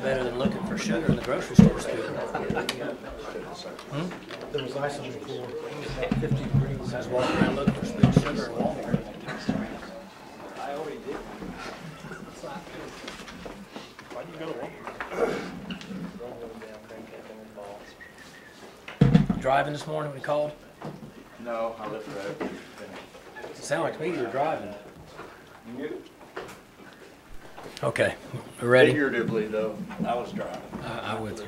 better than looking for sugar in the grocery store still. There was ice on the floor. It was about 50 degrees. I was walking around looking for spilled sugar in Walmart. I already did. Why do you go to Walmart? Driving this morning, we called? No, I left that. It sounded like to me you were driving. Okay, we're ready? Figuratively, though, I was driving. I'm with you.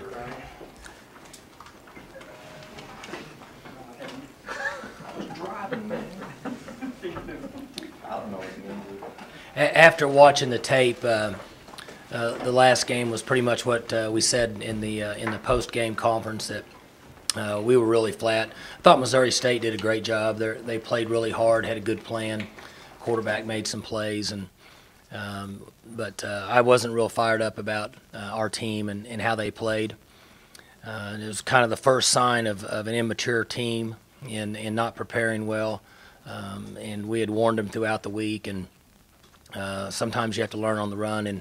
I was driving, man. I don't know what you're going to do. After watching the tape, the last game was pretty much what we said in the post-game conference, that we were really flat. I thought Missouri State did a great job. They played really hard, had a good plan. Quarterback made some plays, but I wasn't real fired up about our team and how they played. It was kind of the first sign of an immature team in not preparing well, and we had warned them throughout the week, and sometimes you have to learn on the run, and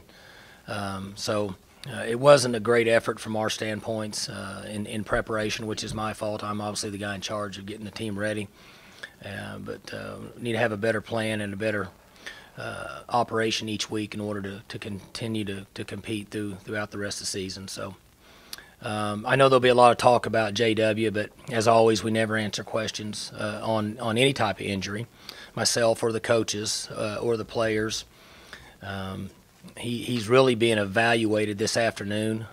so it wasn't a great effort from our standpoints in preparation, which is my fault. I'm obviously the guy in charge of getting the team ready, but need to have a better plan and a better operation each week in order to continue to compete throughout the rest of the season. So I know there'll be a lot of talk about JW, but as always, we never answer questions on any type of injury, myself or the coaches or the players. He's really being evaluated this afternoon.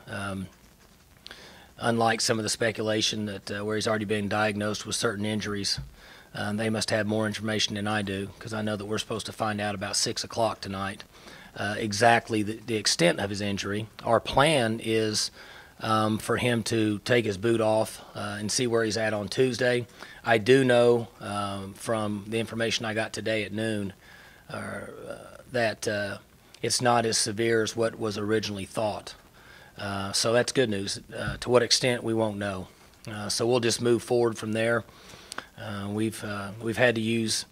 Unlike some of the speculation that where he's already been diagnosed with certain injuries, they must have more information than I do, because I know that we're supposed to find out about 6 o'clock tonight exactly the extent of his injury. Our plan is for him to take his boot off and see where he's at on Tuesday. I do know from the information I got today at noon that it's not as severe as what was originally thought. So that's good news. To what extent, we won't know. So we'll just move forward from there. We've had to use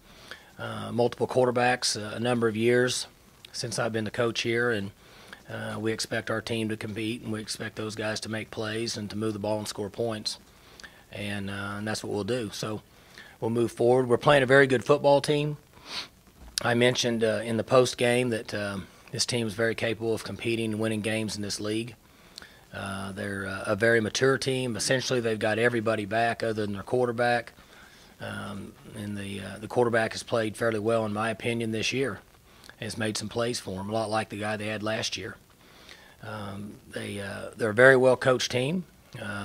multiple quarterbacks a number of years since I've been the coach here, and we expect our team to compete, and we expect those guys to make plays and to move the ball and score points, and that's what we'll do. So we'll move forward. We're playing a very good football team. I mentioned in the post game that this team is very capable of competing and winning games in this league. They're a very mature team. Essentially, they've got everybody back other than their quarterback. And the quarterback has played fairly well, in my opinion, this year. Has made some plays for them, a lot like the guy they had last year. They're a very well-coached team.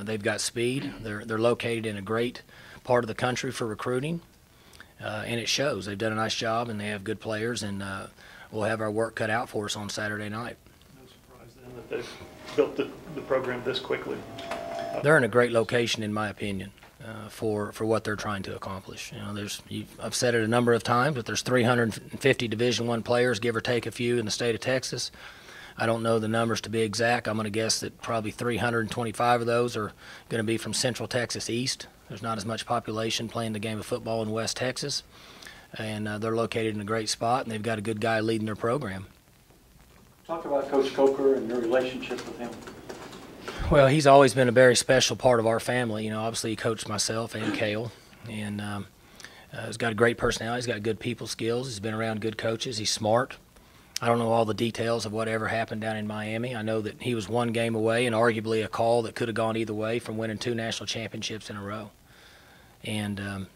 They've got speed. They're located in a great part of the country for recruiting, and it shows. They've done a nice job, and they have good players, and we'll have our work cut out for us on Saturday night. No surprise then that they've built the program this quickly. They're in a great location, in my opinion, for what they're trying to accomplish. You know, I've said it a number of times, but there's 350 Division I players, give or take a few, in the state of Texas. I don't know the numbers to be exact. I'm going to guess that probably 325 of those are going to be from Central Texas East. There's not as much population playing the game of football in West Texas, and they're located in a great spot, and they've got a good guy leading their program. Talk about Coach Coker and your relationship with him. Well, he's always been a very special part of our family. You know, obviously he coached myself and Cale, and he's got a great personality. He's got good people skills. He's been around good coaches. He's smart. I don't know all the details of whatever happened down in Miami. I know that he was one game away, and arguably a call that could have gone either way, from winning 2 national championships in a row. And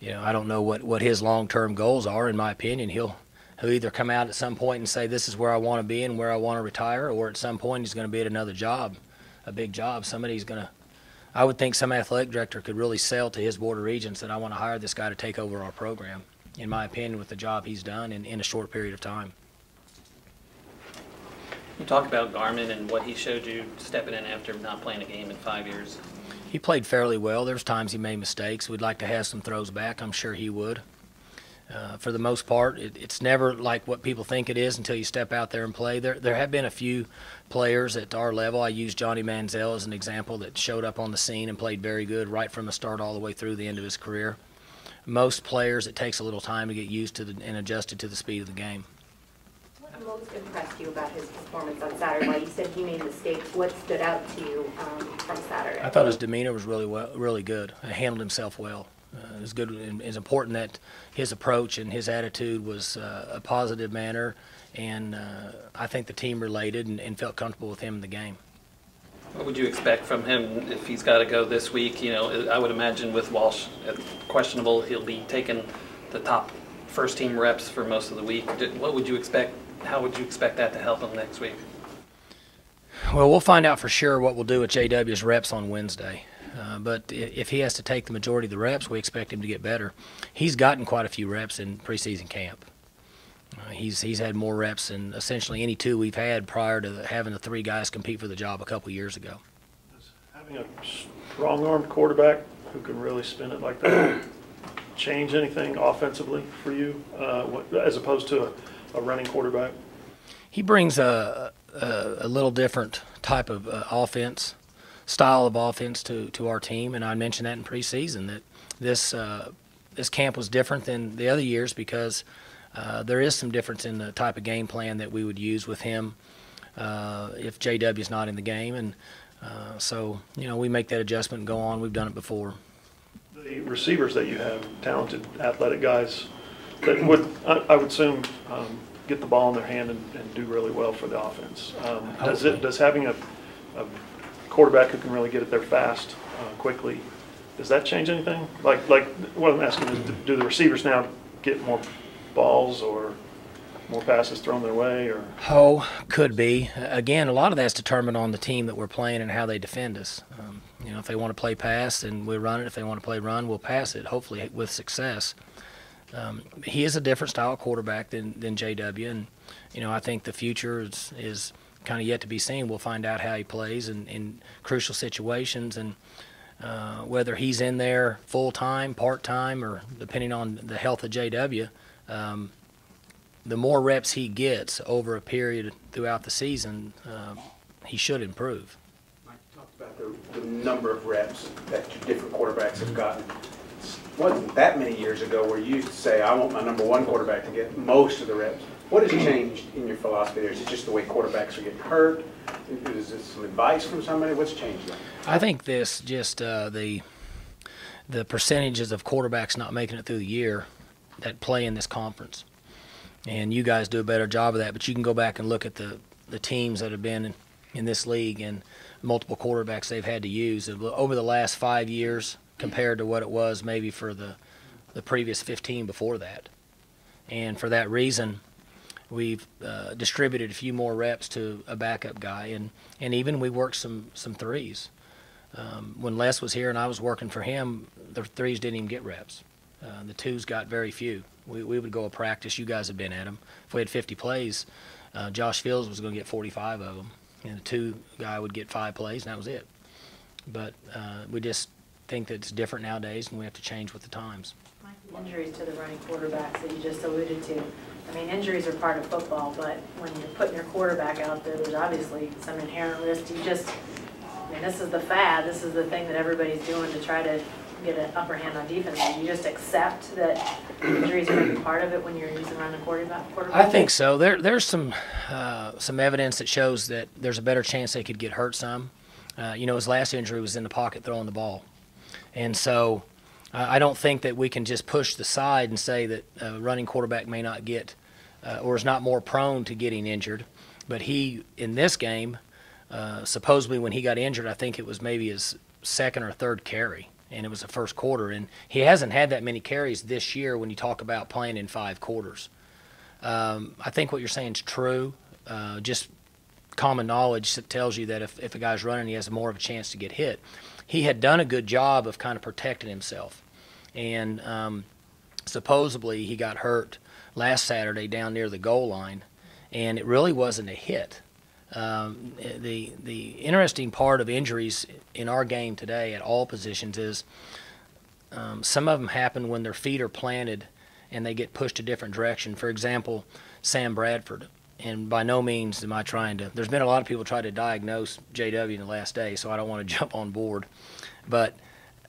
you know, I don't know what his long-term goals are. In my opinion, he'll either come out at some point and say, this is where I want to be and where I want to retire, or at some point he's going to be at another job, a big job. Somebody's going to, I would think some athletic director could really sell to his board of regents that I want to hire this guy to take over our program, in my opinion, with the job he's done in a short period of time. You talk about Garmin and what he showed you stepping in after not playing a game in 5 years. He played fairly well. There's times he made mistakes. We'd like to have some throws back. I'm sure he would. For the most part, it's never like what people think it is until you step out there and play. There have been a few players at our level. I use Johnny Manziel as an example, that showed up on the scene and played very good right from the start all the way through the end of his career. Most players, it takes a little time to get used to and adjusted to the speed of the game. most impressed you about his performance on Saturday? You said he made mistakes. What stood out to you from Saturday? I thought his demeanor was really good. He handled himself well. It was good. And it's important that his approach and his attitude was a positive manner, and I think the team related and felt comfortable with him in the game. What would you expect from him if he's got to go this week? You know, I would imagine with Walsh questionable, he'll be taking the top first-team reps for most of the week. What would you expect? How would you expect that to help him next week? Well, we'll find out for sure what we'll do with JW's reps on Wednesday. But if he has to take the majority of the reps, we expect him to get better. He's gotten quite a few reps in preseason camp. He's had more reps than essentially any two we've had prior to having the three guys compete for the job a couple years ago. Does having a strong-armed quarterback who can really spin it like that change anything offensively for you, as opposed to a running quarterback? He brings a little different type of style of offense to our team, and I mentioned that in preseason that this camp was different than the other years because there is some difference in the type of game plan that we would use with him if JW is not in the game, and so we make that adjustment and go on. We've done it before. The receivers that you have, talented, athletic guys that would, I would assume, get the ball in their hand and do really well for the offense. Does having a quarterback who can really get it there fast, quickly, does that change anything? Like what I'm asking is, do the receivers now get more balls or more passes thrown their way? Or could be. Again, a lot of that's determined on the team that we're playing and how they defend us. If they want to play pass, then we'll run it. If they want to play run, we'll pass it, hopefully with success. He is a different style of quarterback than JW, and I think the future is kind of yet to be seen. We'll find out how he plays in crucial situations, and whether he's in there full-time, part-time, or depending on the health of JW, the more reps he gets over a period throughout the season, he should improve. Mike talked about the number of reps that different quarterbacks have gotten. It wasn't that many years ago where you used to say, I want my number one quarterback to get most of the reps. What has changed in your philosophy there? Is it just the way quarterbacks are getting hurt? Is it some advice from somebody? What's changed there? I think this just the percentages of quarterbacks not making it through the year that play in this conference. And you guys do a better job of that, but you can go back and look at the teams that have been in this league and multiple quarterbacks they've had to use over the last 5 years compared to what it was maybe for the previous 15 before that. And for that reason, we've distributed a few more reps to a backup guy, and even we worked some threes. When Les was here and I was working for him, the threes didn't even get reps. The twos got very few. We would go a practice. You guys have been at them. If we had 50 plays, Josh Fields was going to get 45 of them, and the two guy would get 5 plays, and that was it. But we just think that it's different nowadays, and we have to change with the times. Injuries to the running quarterbacks that you just alluded to. I mean, injuries are part of football, but when you're putting your quarterback out there, there's obviously some inherent risk. This is the fad. This is the thing that everybody's doing to try to get an upper hand on defense. Do you just accept that injuries are going to be part of it when you're using running quarterback? I think so. There's some evidence that shows that there's a better chance they could get hurt some. His last injury was in the pocket throwing the ball. And so I don't think that we can just push the side and say that a running quarterback may not get or is not more prone to getting injured. But he, in this game, supposedly when he got injured, I think it was maybe his second or third carry, and it was the first quarter. And he hasn't had that many carries this year when you talk about playing in 5 quarters. I think what you're saying is true. Just common knowledge that tells you that if a guy's running, he has more of a chance to get hit. He had done a good job of kind of protecting himself. And supposedly he got hurt last Saturday down near the goal line, and it really wasn't a hit. The interesting part of injuries in our game today at all positions is some of them happen when their feet are planted and they get pushed a different direction. For example, Sam Bradford. And by no means am I trying to – there's been a lot of people try to diagnose JW in the last day, so I don't want to jump on board. But,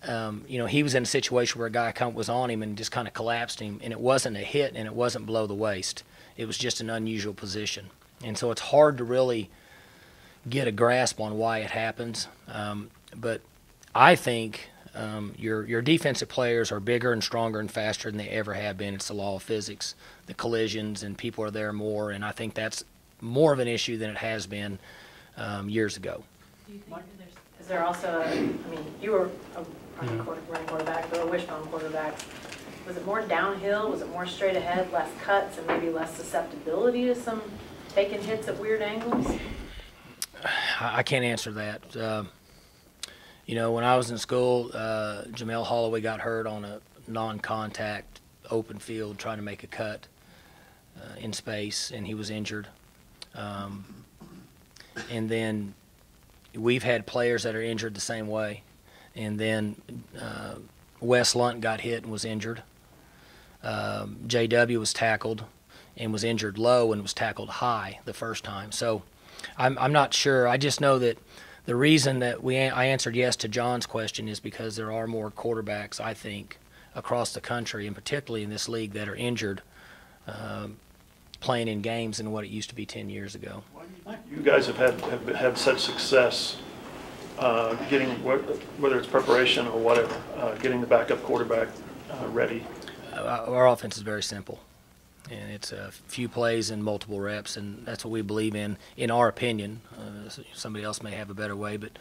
he was in a situation where a guy was on him and just kind of collapsed him, and it wasn't a hit and it wasn't below the waist. It was just an unusual position. And so it's hard to really get a grasp on why it happens. But I think your defensive players are bigger and stronger and faster than they ever have been. It's the law of physics, the collisions, and people are there more. And I think that's more of an issue than it has been years ago. Do you think is there also, I mean, you were a running quarterback, but a wishbone quarterback. Was it more downhill? Was it more straight ahead, less cuts, and maybe less susceptibility to some taking hits at weird angles? I can't answer that. You know, when I was in school, Jamel Holloway got hurt on a non-contact open field trying to make a cut in space, and he was injured. And then we've had players that are injured the same way. And then Wes Lunt got hit and was injured. JW was tackled and was injured low and was tackled high the first time. So I'm not sure. I just know that the reason that I answered yes to John's question is because there are more quarterbacks, I think, across the country, and particularly in this league, that are injured playing in games than what it used to be 10 years ago. You guys have had such success getting, whether it's preparation or whatever, getting the backup quarterback ready. Our offense is very simple, and it's a few plays and multiple reps, and that's what we believe in our opinion. Somebody else may have a better way, but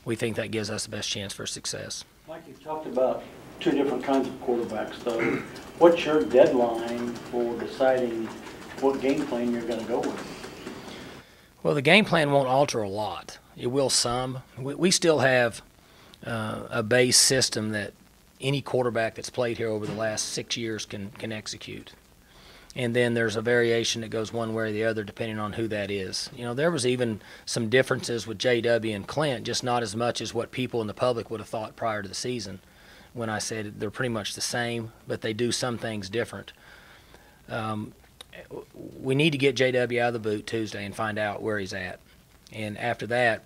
we think that gives us the best chance for success. Mike, you've talked about two different kinds of quarterbacks, though. What's your deadline for deciding what game plan you're going to go with? Well, the game plan won't alter a lot. It will some. We still have a base system that any quarterback that's played here over the last 6 years can execute. And then there's a variation that goes one way or the other depending on who that is. You know, there was even some differences with JW and Clint, just not as much as what people in the public would have thought prior to the season when I said they're pretty much the same, but they do some things different. We need to get JW out of the boot Tuesday and find out where he's at. And after that,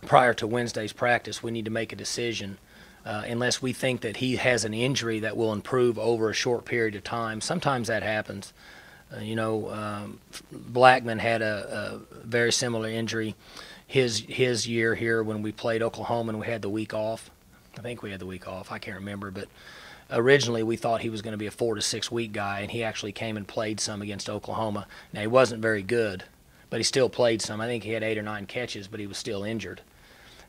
prior to Wednesday's practice, we need to make a decision unless we think that he has an injury that will improve over a short period of time. Sometimes that happens. Blackman had a very similar injury his year here when we played Oklahoma and we had the week off. I think we had the week off. I can't remember, but originally we thought he was going to be a 4 to 6 week guy, and he actually came and played some against Oklahoma. Now, he wasn't very good, but he still played some. I think he had 8 or 9 catches, but he was still injured.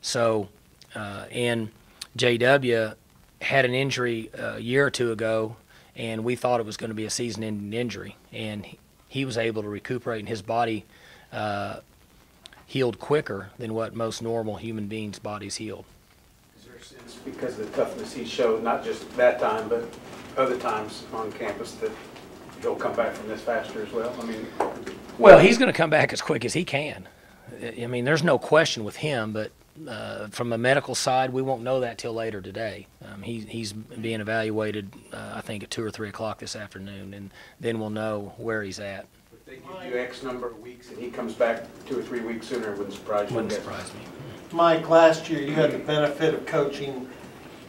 So, and JW had an injury a year or two ago, and we thought it was going to be a season-ending injury, and he was able to recuperate, and his body healed quicker than what most normal human beings' bodies healed. Is there a sense, because of the toughness he showed, not just that time, but other times on campus, that he'll come back from this faster as well? I mean, well, he's going to come back as quick as he can. I mean, there's no question with him, but from a medical side, we won't know that till later today. He's being evaluated, I think, at 2 or 3 o'clock this afternoon, and then we'll know where he's at. if they give you X number of weeks and he comes back 2 or 3 weeks sooner, it wouldn't surprise you. Wouldn't surprise me. Mike, last year you had the benefit of coaching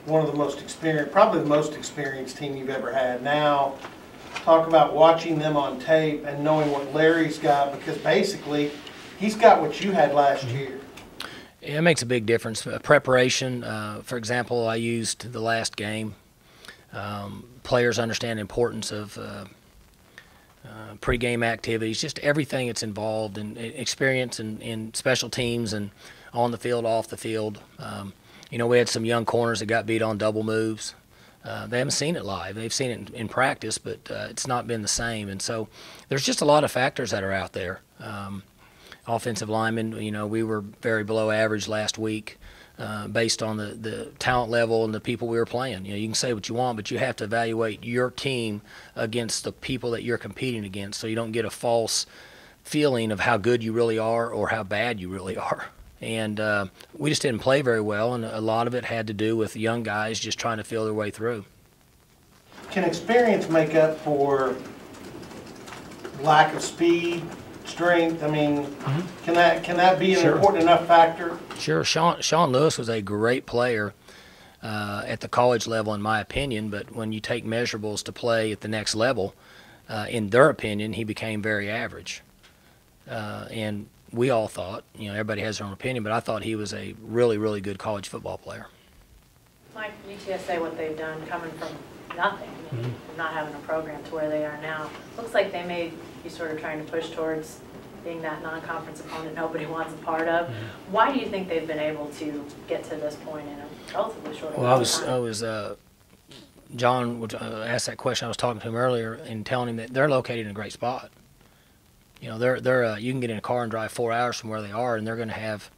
one of the most experienced, probably the most experienced team you've ever had. Now, talk about watching them on tape and knowing what Larry's got, because basically he's got what you had last year. Yeah, it makes a big difference. Preparation, for example, I used the last game. Players understand the importance of pregame activities, just everything that's involved in experience in special teams and on the field, off the field. We had some young corners that got beat on double moves. They haven't seen it live. They've seen it in practice, but it's not been the same. And so there's just a lot of factors that are out there. Offensive linemen, we were very below average last week based on the talent level and the people we were playing. You can say what you want, but you have to evaluate your team against the people that you're competing against so you don't get a false feeling of how good you really are or how bad you really are. And we just didn't play very well, and a lot of it had to do with young guys just trying to feel their way through. Can experience make up for lack of speed, strength? I mean, can that be an important enough factor? Sure. Sean Lewis was a great player at the college level, in my opinion, but when you take measurables to play at the next level, in their opinion, he became very average. And we all thought, everybody has their own opinion, but I thought he was a really, really good college football player. Mike, UTSA, what they've done coming from nothing, not having a program to where they are now, looks like they may be sort of trying to push towards being that non-conference opponent nobody wants a part of. Why do you think they've been able to get to this point in a relatively short amount of time? John asked that question. I was talking to him earlier and telling him that they're located in a great spot. You can get in a car and drive 4 hours from where they are, and they're going to have,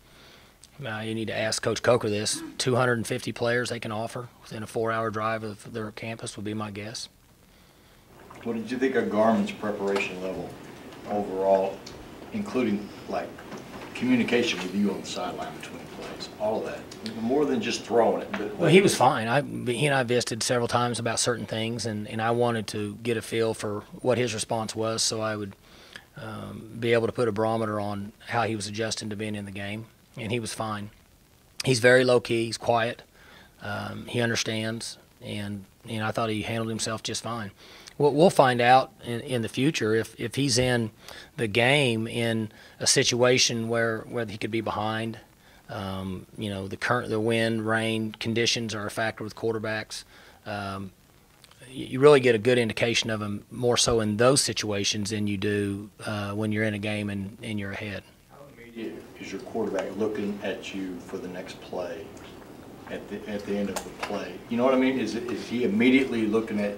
you need to ask Coach Coker this, 250 players they can offer within a 4-hour drive of their campus would be my guess. What did you think of Garmin's preparation level overall, including like communication with you on the sideline between plays, all of that? More than just throwing it. But well, he was fine. He and I visited several times about certain things, and I wanted to get a feel for what his response was so I would be able to put a barometer on how he was adjusting to being in the game, and he was fine. He's very low-key. He's quiet. He understands, and I thought he handled himself just fine. We'll find out in the future if he's in the game in a situation where he could be behind. The wind, rain conditions are a factor with quarterbacks. You really get a good indication of him more so in those situations than you do when you're in a game and you're ahead. How immediate is your quarterback looking at you for the next play at the end of the play? You know what I mean? Is he immediately looking at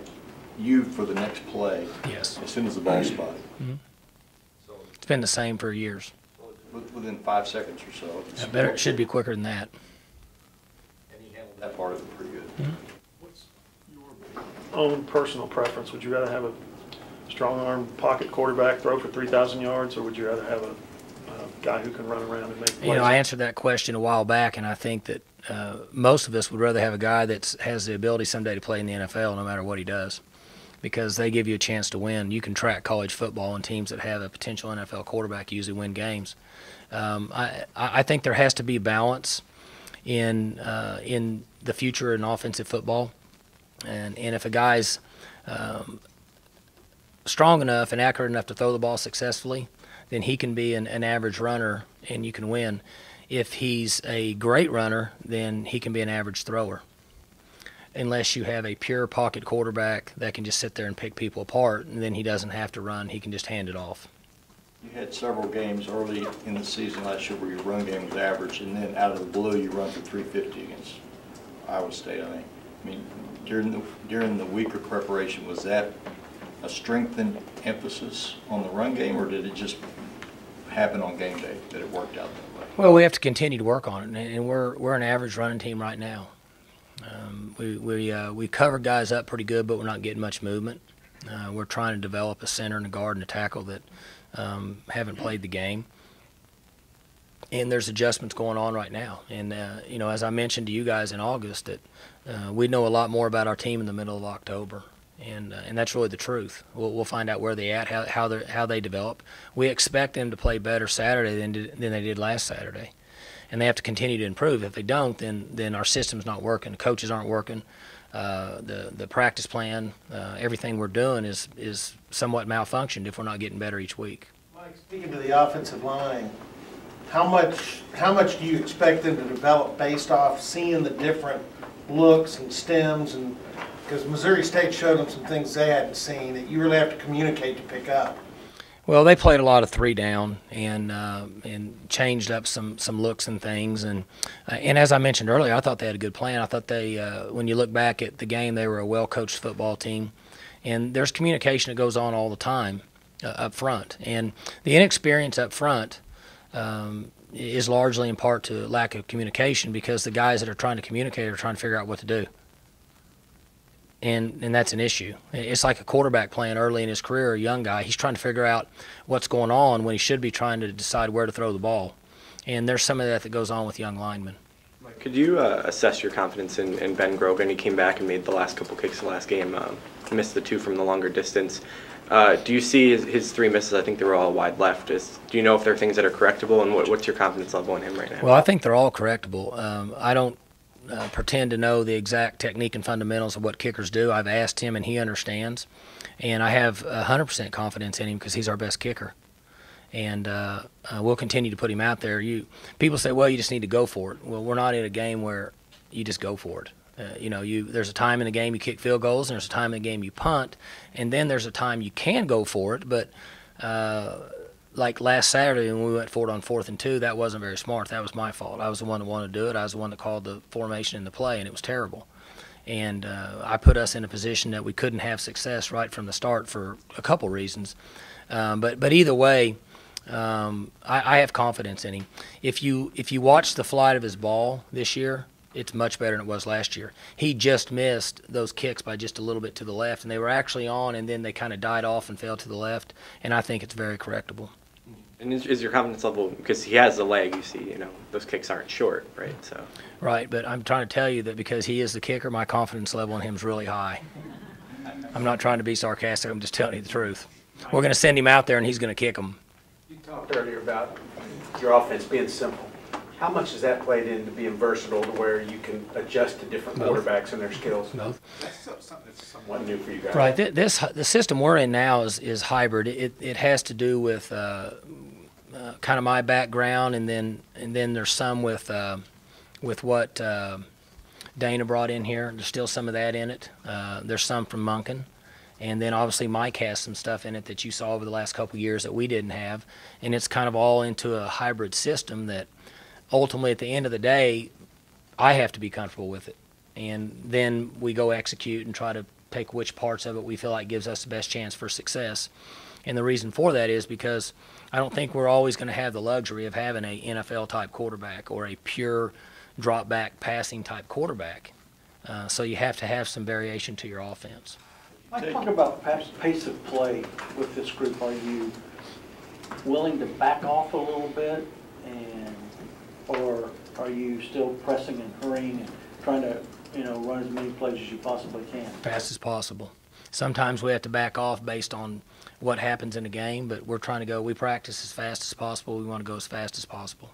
you for the next play? Yes. As soon as the ball's spotted? Mm-hmm. So it's been the same for years. Within 5 seconds or so. It should be quicker than that. And he handled that part of it pretty good. Mm-hmm. What's your own personal preference? Would you rather have a strong-arm pocket quarterback throw for 3,000 yards, or would you rather have a guy who can run around and make plays? I answered that question a while back, and I think that most of us would rather have a guy that has the ability someday to play in the NFL no matter what he does, because they give you a chance to win. You can track college football, and teams that have a potential NFL quarterback usually win games. I think there has to be balance in the future in offensive football, and if a guy's strong enough and accurate enough to throw the ball successfully, then he can be an average runner and you can win. If he's a great runner, then he can be an average thrower. Unless you have a pure pocket quarterback that can just sit there and pick people apart, and then he doesn't have to run, he can just hand it off. You had several games early in the season last year where your run game was average, and then out of the blue you run for 350 against Iowa State, I think. I mean, during the week of preparation, was that a strengthened emphasis on the run game, or did it just happen on game day that it worked out that way? Well, we have to continue to work on it, and we're an average running team right now. We cover guys up pretty good, but we're not getting much movement. We're trying to develop a center and a guard and a tackle that haven't played the game. And there's adjustments going on right now. And, as I mentioned to you guys in August, that we know a lot more about our team in the middle of October. And that's really the truth. We'll find out where they're at, how they develop. We expect them to play better Saturday than they did last Saturday. And they have to continue to improve. If they don't, then our system's not working. The coaches aren't working. The practice plan, everything we're doing is somewhat malfunctioned if we're not getting better each week. Mike, speaking to the offensive line, how much do you expect them to develop based off seeing the different looks and stems, and because Missouri State showed them some things they hadn't seen that you really have to communicate to pick up? Well, they played a lot of 3 down and changed up some looks and things, and as I mentioned earlier, I thought they had a good plan. I thought they, when you look back at the game, they were a well-coached football team, and there's communication that goes on all the time up front, and the inexperience up front is largely in part to lack of communication, because the guys that are trying to communicate are trying to figure out what to do. And that's an issue. It's like a quarterback playing early in his career, a young guy. He's trying to figure out what's going on when he should be trying to decide where to throw the ball. And there's some of that goes on with young linemen. Could you assess your confidence in Ben Grogan? He came back and made the last couple kicks of the last game, missed the 2 from the longer distance. Do you see his 3 misses? I think they were all wide left. Do you know if there are things that are correctable, and what's your confidence level in him right now? Well, I think they're all correctable. I don't pretend to know the exact technique and fundamentals of what kickers do. I've asked him, and he understands. And I have 100% confidence in him because he's our best kicker. And we'll continue to put him out there. People say, well, you just need to go for it. Well, we're not in a game where you just go for it. There's a time in the game you kick field goals, and there's a time in the game you punt, and then there's a time you can go for it. But like last Saturday when we went for it on 4th and 2, that wasn't very smart. That was my fault. I was the one that wanted to do it. I was the one that called the formation in the play, and it was terrible. And I put us in a position that we couldn't have success right from the start for a couple reasons. But either way, I have confidence in him. If you watch the flight of his ball this year, it's much better than it was last year. He just missed those kicks by just a little bit to the left, and they were actually on, and then they kind of died off and fell to the left, and I think it's very correctable. And is your confidence level, because he has the leg, you see, those kicks aren't short, right? So. Right, but I'm trying to tell you that because he is the kicker, my confidence level in him is really high. I'm not trying to be sarcastic, I'm just telling you the truth. We're going to send him out there, and he's going to kick them. You talked earlier about your offense being simple. How much has that played into being versatile to where you can adjust to different quarterbacks and their skills? Both. That's something that's somewhat new for you guys. Right. The system we're in now is hybrid. It has to do with kind of my background, and then there's some with what Dana brought in here. There's still some of that in it. There's some from Monken. And then obviously Mike has some stuff in it that you saw over the last couple of years that we didn't have. And it's kind of all into a hybrid system that ultimately at the end of the day, I have to be comfortable with it. And then we go execute and try to take which parts of it we feel like gives us the best chance for success. And the reason for that is because I don't think we're always going to have the luxury of having a NFL-type quarterback or a pure drop-back passing-type quarterback. So you have to have some variation to your offense. Let's talk about perhaps pace of play with this group. Are you willing to back off a little bit, or are you still pressing and hurrying and trying to run as many plays as you possibly can? Fast as possible. Sometimes we have to back off based on what happens in the game, but we're trying to go. We practice as fast as possible. We want to go as fast as possible.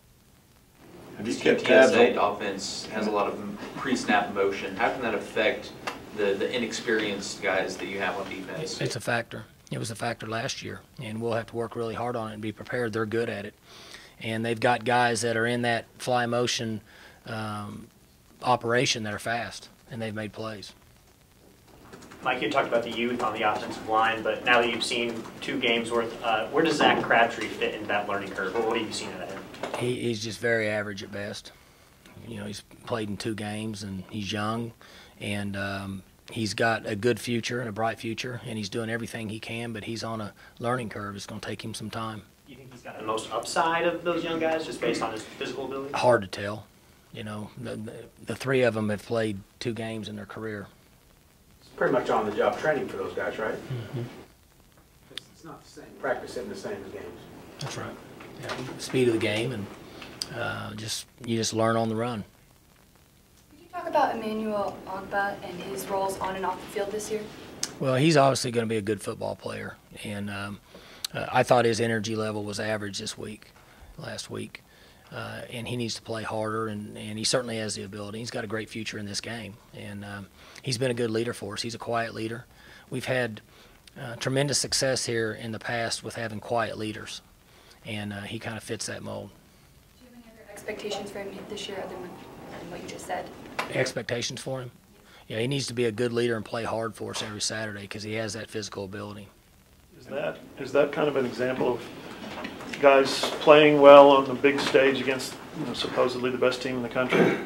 Have you This kept tabs UTSA on? offense has a lot of pre-snap motion. How can that affect the inexperienced guys that you have on defense? It's a factor. It was a factor last year, and we'll have to work really hard on it and be prepared. They're good at it. And they've got guys that are in that fly motion operation that are fast, and they've made plays. Mike, you talked about the youth on the offensive line, but now that you've seen 2 games worth, where does Zach Crabtree fit in that learning curve? What have you seen out of him? He's just very average at best. He's played in 2 games, and he's young, and he's got a good future and a bright future, and he's doing everything he can, but he's on a learning curve. It's going to take him some time. You think he's got the most upside of those young guys just based on his physical ability? Hard to tell. The 3 of them have played 2 games in their career. It's pretty much on-the-job training for those guys, right? Mm-hmm. It's not the same. Practice isn't the same as games. That's right. Yeah, speed of the game, and you just learn on the run. Could you talk about Emmanuel Ogba and his roles on and off the field this year? Well, he's obviously going to be a good football player, and I thought his energy level was average last week, and he needs to play harder, and he certainly has the ability. He's got a great future in this game, and he's been a good leader for us. He's a quiet leader. We've had tremendous success here in the past with having quiet leaders, and he kind of fits that mold. Do you have any other expectations for him this year other than what you just said? Expectations for him? Yeah, he needs to be a good leader and play hard for us every Saturday because he has that physical ability. Is that kind of an example of guys playing well on the big stage against supposedly the best team in the country,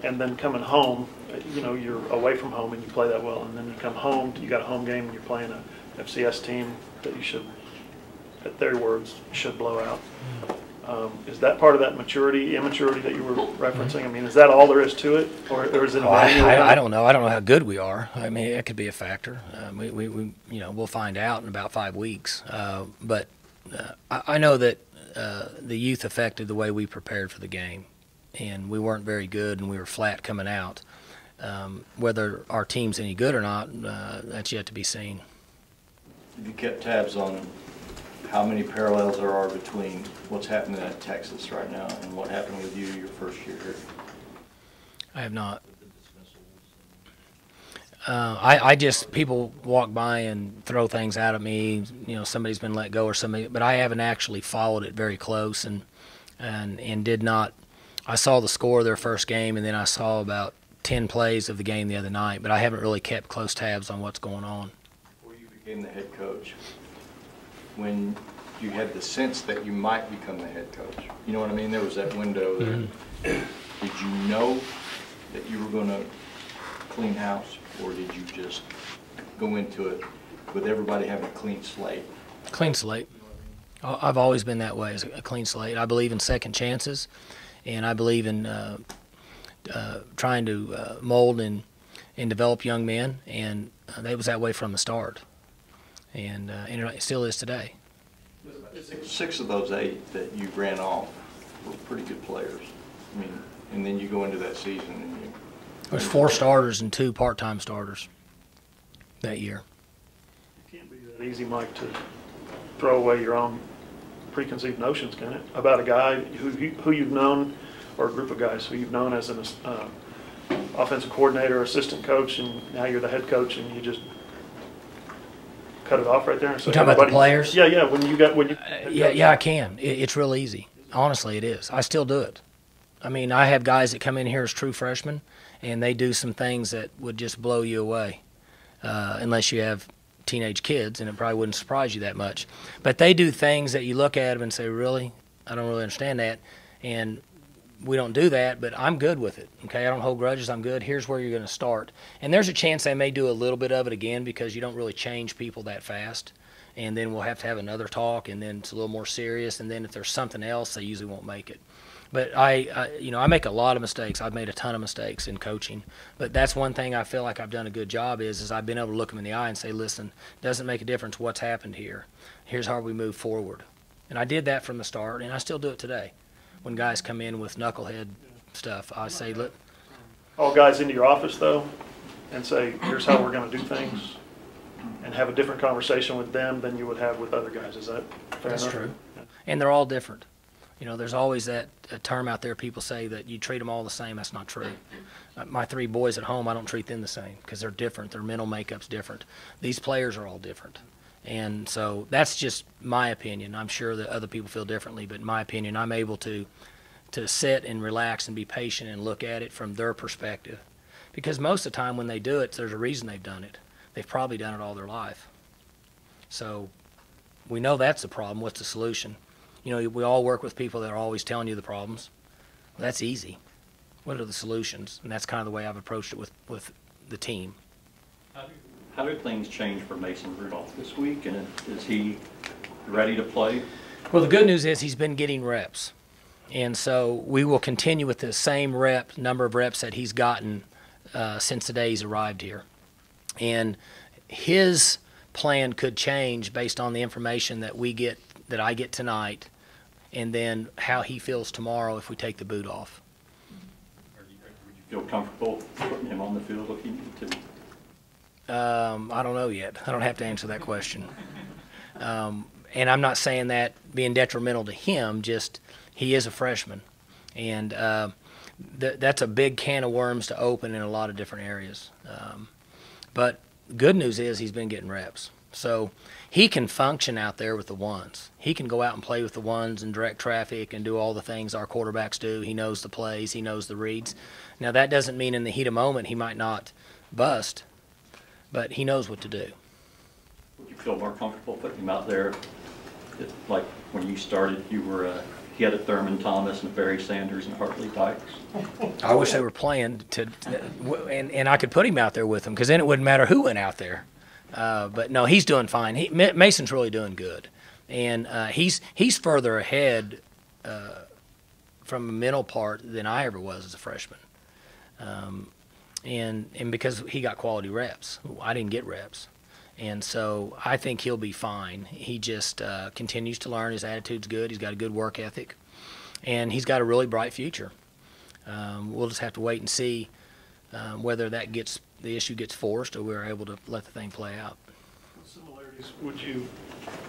and then coming home, you're away from home and you play that well, and then you come home, you got a home game and you're playing a FCS team that you should, at their words, should blow out. Is that part of that immaturity that you were referencing? I mean, is that all there is to it, or is it? I don't know. I don't know how good we are. I mean, it could be a factor. We'll find out in about 5 weeks. But I know that the youth affected the way we prepared for the game, and we weren't very good, and we were flat coming out. Whether our team's any good or not, that's yet to be seen. Have you kept tabs on how many parallels there are between what's happening at Texas right now and what happened with you your first year here? I have not. I just, people walk by and throw things out at me, somebody's been let go or something, but I haven't actually followed it very close and did not. I saw the score of their first game, and then I saw about 10 plays of the game the other night, but I haven't really kept close tabs on what's going on. Before you became the head coach, when you had the sense that you might become the head coach, you know what I mean? There was that window there. Mm-hmm. Did you know that you were going to clean house, or did you just go into it with everybody having a clean slate? Clean slate. I've always been that way, as a clean slate. I believe in second chances, and I believe in trying to mold and develop young men, and they was that way from the start, and it still is today. 6 of those 8 that you ran off were pretty good players. I mean, and then you go into that season and you... There's 4 starters and 2 part-time starters that year. It can't be that easy, Mike, to throw away your own preconceived notions, can it? About a guy who you've known, or a group of guys who you've known as an offensive coordinator, assistant coach, and now you're the head coach, and you just cut it off right there. And you talking about the players? Yeah. Yeah, I can. It's real easy. Honestly, it is. I still do it. I mean, I have guys that come in here as true freshmen, and they do some things that would just blow you away, unless you have teenage kids, and it probably wouldn't surprise you that much. But they do things that you look at them and say, really? I don't really understand that. And we don't do that, but I'm good with it. Okay, I don't hold grudges. I'm good. Here's where you're going to start. And there's a chance they may do a little bit of it again, because you don't really change people that fast. And then we'll have to have another talk, and then it's a little more serious. And then if there's something else, they usually won't make it. But I make a lot of mistakes. I've made a ton of mistakes in coaching. But that's one thing I feel like I've done a good job is I've been able to look them in the eye and say, listen, it doesn't make a difference what's happened here. Here's how we move forward. And I did that from the start, and I still do it today. When guys come in with knucklehead stuff, I say, look. All guys into your office, though, and say, here's how we're going to do things, and have a different conversation with them than you would have with other guys. Is that fair enough? That's true. Yeah. And they're all different. There's always that term out there, people say that you treat them all the same. That's not true. My 3 boys at home, I don't treat them the same, because they're different. Their mental makeup's different. These players are all different. And so that's just my opinion. I'm sure that other people feel differently, but in my opinion, I'm able to sit and relax and be patient and look at it from their perspective. Because most of the time when they do it, there's a reason they've done it. They've probably done it all their life. So we know that's the problem. What's the solution? We all work with people that are always telling you the problems. Well, that's easy. What are the solutions? And that's kind of the way I've approached it with the team. How did things change for Mason Rudolph this week, and is he ready to play? Well, the good news is he's been getting reps. And so we will continue with the same number of reps that he's gotten since the day he's arrived here. And his plan could change based on the information that I get tonight, and then how he feels tomorrow if we take the boot off. Would you feel comfortable putting him on the field if you needed to? I don't know yet. I don't have to answer that question. And I'm not saying that being detrimental to him, just he is a freshman. And that's a big can of worms to open in a lot of different areas. But good news is he's been getting reps. So he can function out there with the ones. He can go out and play with the ones and direct traffic and do all the things our quarterbacks do. He knows the plays. He knows the reads. Now, that doesn't mean in the heat of moment he might not bust, but he knows what to do. Would you feel more comfortable putting him out there? Like when you started, he had a Thurman Thomas and a Barry Sanders and Hartley Dykes. I wish they were playing and I could put him out there with them, because then it wouldn't matter who went out there. But no, he's doing fine. Mason's really doing good, and he's further ahead from a mental part than I ever was as a freshman. And because he got quality reps, I didn't get reps, and so I think he'll be fine. He just continues to learn. His attitude's good. He's got a good work ethic, and he's got a really bright future. We'll just have to wait and see whether the issue gets forced, or we're able to let the thing play out. What similarities would you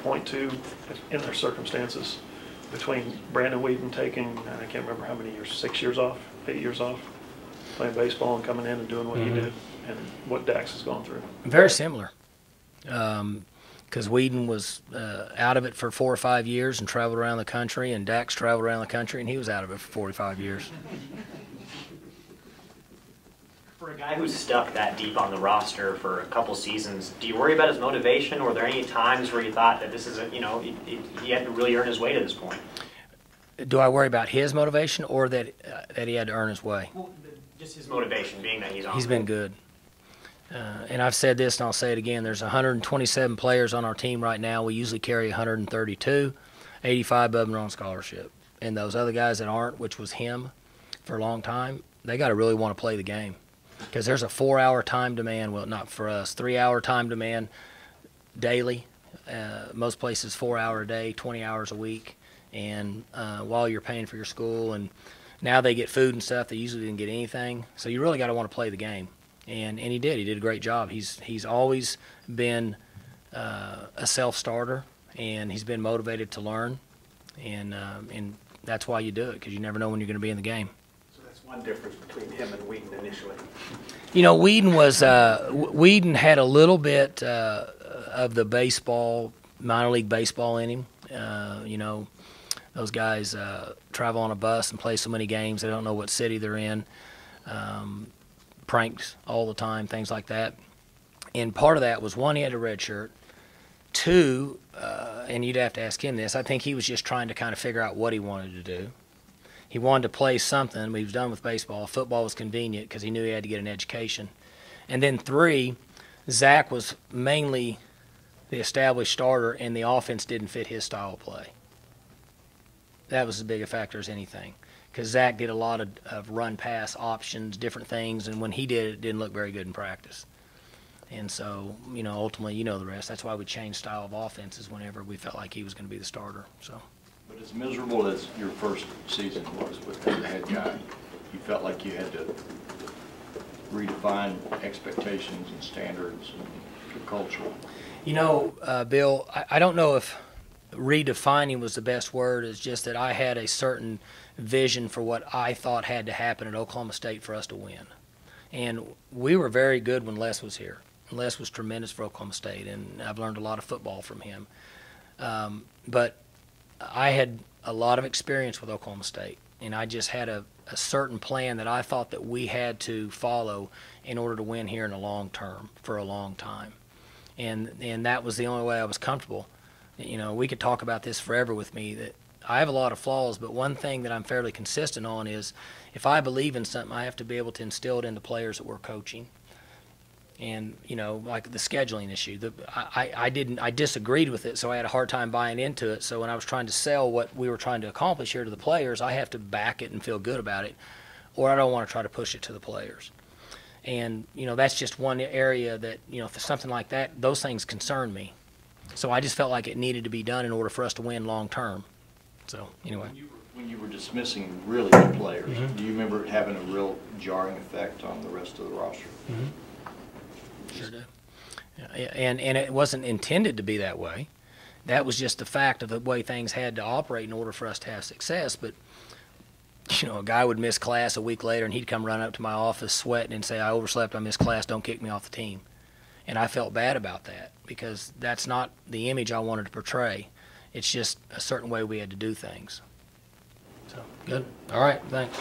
point to in their circumstances between Brandon Whedon taking, I can't remember how many years, 6 years off, 8 years off, playing baseball and coming in and doing what you did and what Dax has gone through? Very similar. Because Whedon was out of it for 4 or 5 years and traveled around the country, and Dax traveled around the country, and he was out of it for 45 years. For a guy who's stuck that deep on the roster for a couple seasons, do you worry about his motivation, or were there any times where you thought that this is he had to really earn his way to this point? Do I worry about his motivation or that he had to earn his way? Well, just his motivation, being that he's on. He's been good. And I've said this and I'll say it again. There's 127 players on our team right now. We usually carry 132. 85 of them are on scholarship. And those other guys that aren't, which was him for a long time, they got to really want to play the game. Because there's a 4-hour time demand, well, not for us, 3-hour time demand daily. Most places 4-hour a day, 20 hours a week. And while you're paying for your school, and now they get food and stuff, they usually didn't get anything. So you really got to want to play the game. And he did. He did a great job. He's always been a self-starter, and he's been motivated to learn. And that's why you do it, because you never know when you're going to be in the game. So that's one difference between him and Whedon initially. You know, Whedon had a little bit of the baseball, minor league baseball in him. You know, those guys travel on a bus and play so many games, they don't know what city they're in. Pranks all the time, things like that. And part of that was, one, he had a red shirt. Two, and you'd have to ask him this, I think he was just trying to kind of figure out what he wanted to do. He wanted to play something. He was done with baseball. Football was convenient because he knew he had to get an education. And then three, Zach was mainly the established starter, and the offense didn't fit his style of play. That was as big a factor as anything, because Zach did a lot of run-pass options, different things, and when he did it, it didn't look very good in practice. And so, you know, ultimately, you know the rest. That's why we changed style of offenses whenever we felt like he was going to be the starter. So. But as miserable as your first season was with the head guy, you felt like you had to redefine expectations and standards and your culture. You know, Bill, I don't know if redefining was the best word. It's just that I had a certain vision for what I thought had to happen at Oklahoma State for us to win. And we were very good when Les was here. Les was tremendous for Oklahoma State, and I've learned a lot of football from him. But I had a lot of experience with Oklahoma State, and I just had a certain plan that I thought that we had to follow in order to win here in the long term for a long time. And that was the only way I was comfortable. You know, we could talk about this forever with me, that I have a lot of flaws, but one thing that I'm fairly consistent on is if I believe in something, I have to be able to instill it into players that we're coaching. And, you know, like the scheduling issue, I disagreed with it, so I had a hard time buying into it. So when I was trying to sell what we were trying to accomplish here to the players, I have to back it and feel good about it, or I don't want to try to push it to the players. And, you know, that's just one area that, you know, for something like that, those things concern me. So I just felt like it needed to be done in order for us to win long term. So, anyway. When you were dismissing really good players, do you remember it having a real jarring effect on the rest of the roster? Sure do. And it wasn't intended to be that way. That was just the fact of the way things had to operate in order for us to have success. But, you know, a guy would miss class a week later, and he'd come run up to my office sweating and say, I overslept, I missed class, don't kick me off the team. And I felt bad about that, because that's not the image I wanted to portray. It's just a certain way we had to do things. So, good. All right, thanks.